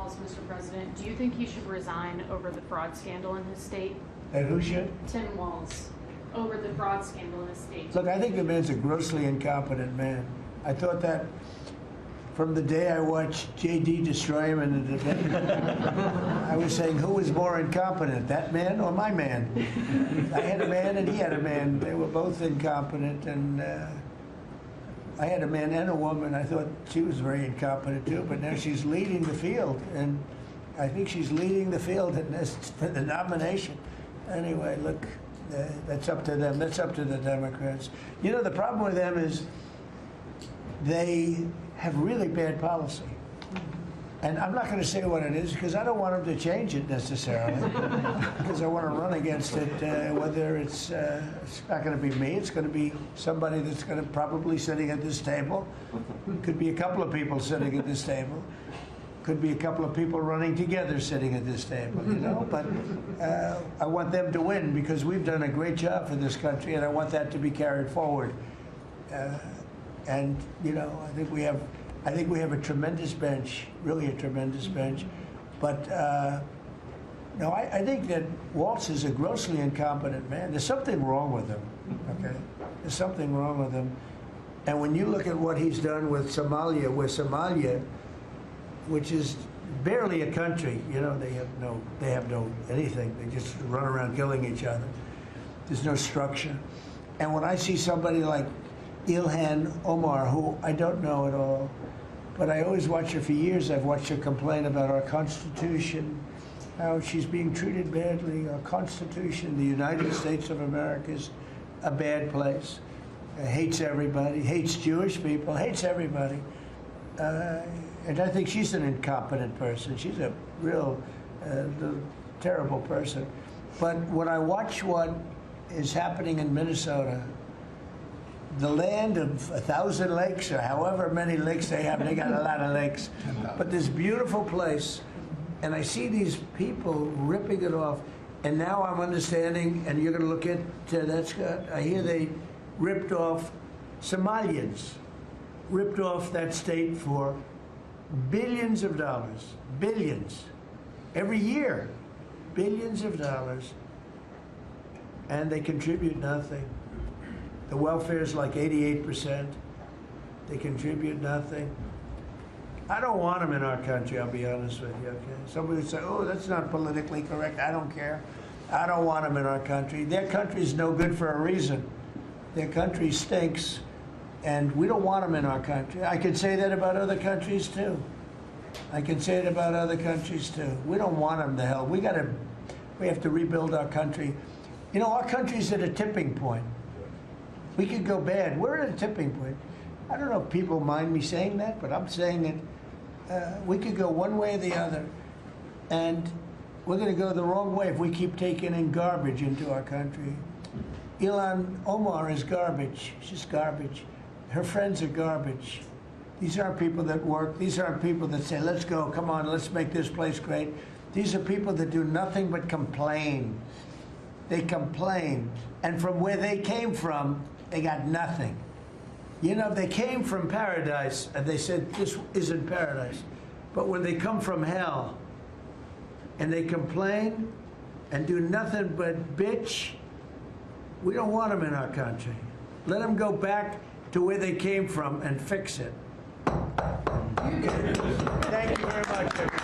Walz, Mr. President. Do you think he should resign over the fraud scandal in his state? And who should? Tim Walz, over the fraud scandal in his state. Look, I think the man's a grossly incompetent man. I thought that from the day I watched J.D. destroy him in the debate. I was saying, who was more incompetent, that man or my man? I had a man and he had a man. They were both incompetent, and I had a man and a woman. I thought she was very incompetent too, but now she's leading the field, and I think she's leading the field in this, for the nomination. Anyway, look, that's up to them. That's up to the Democrats. You know, the problem with them is they have really bad policy. And I'm not going to say what it is because I don't want them to change it necessarily. Because I want to run against it, whether it's not going to be me, it's going to be somebody that's going to probably sitting at this table. Could be a couple of people sitting at this table. Could be a couple of people running together sitting at this table, you know? But I want them to win because we've done a great job for this country, and I want that to be carried forward. And you know, I think we have a tremendous bench, really a tremendous bench. But no, I think that Walz is a grossly incompetent man. There's something wrong with him. Okay, there's something wrong with him. And when you look at what he's done with Somalia, which is barely a country, you know, they have no anything. They just run around killing each other. There's no structure. And when I see somebody like Ilhan Omar, who I don't know at all, but I always watch her for years. I've watched her complain about our Constitution, how she's being treated badly. Our Constitution, the United States of America, is a bad place. Hates everybody, hates Jewish people, hates everybody. And I think she's an incompetent person. She's a real terrible person. But when I watch what is happening in Minnesota, the land of 1,000 lakes, or however many lakes they have, they got a lot of lakes. But this beautiful place, and I see these people ripping it off, and now I'm understanding, and you're going to look at that, Scott, I hear they ripped off Somalians, ripped off that state for billions of dollars, billions, every year, billions of dollars, and they contribute nothing. The welfare is like 88%. They contribute nothing. I don't want them in our country, I'll be honest with you, okay? Somebody would say, oh, that's not politically correct. I don't care. I don't want them in our country. Their country's no good for a reason. Their country stinks, and we don't want them in our country. I could say that about other countries, too. I can say it about other countries, too. We don't want them to hell. We have to rebuild our country. You know, our country's at a tipping point. We could go bad. We're at a tipping point. I don't know if people mind me saying that, but I'm saying it. We could go one way or the other, and we're going to go the wrong way if we keep taking in garbage into our country. Ilhan Omar is garbage. She's garbage. Her friends are garbage. These aren't people that work. These aren't people that say, let's go, come on, let's make this place great. These are people that do nothing but complain. They complain. And from where they came from, they got nothing. You know, they came from paradise, and they said, this isn't paradise. But when they come from hell, and they complain, and do nothing but bitch, we don't want them in our country. Let them go back to where they came from and fix it. Thank you very much, everybody.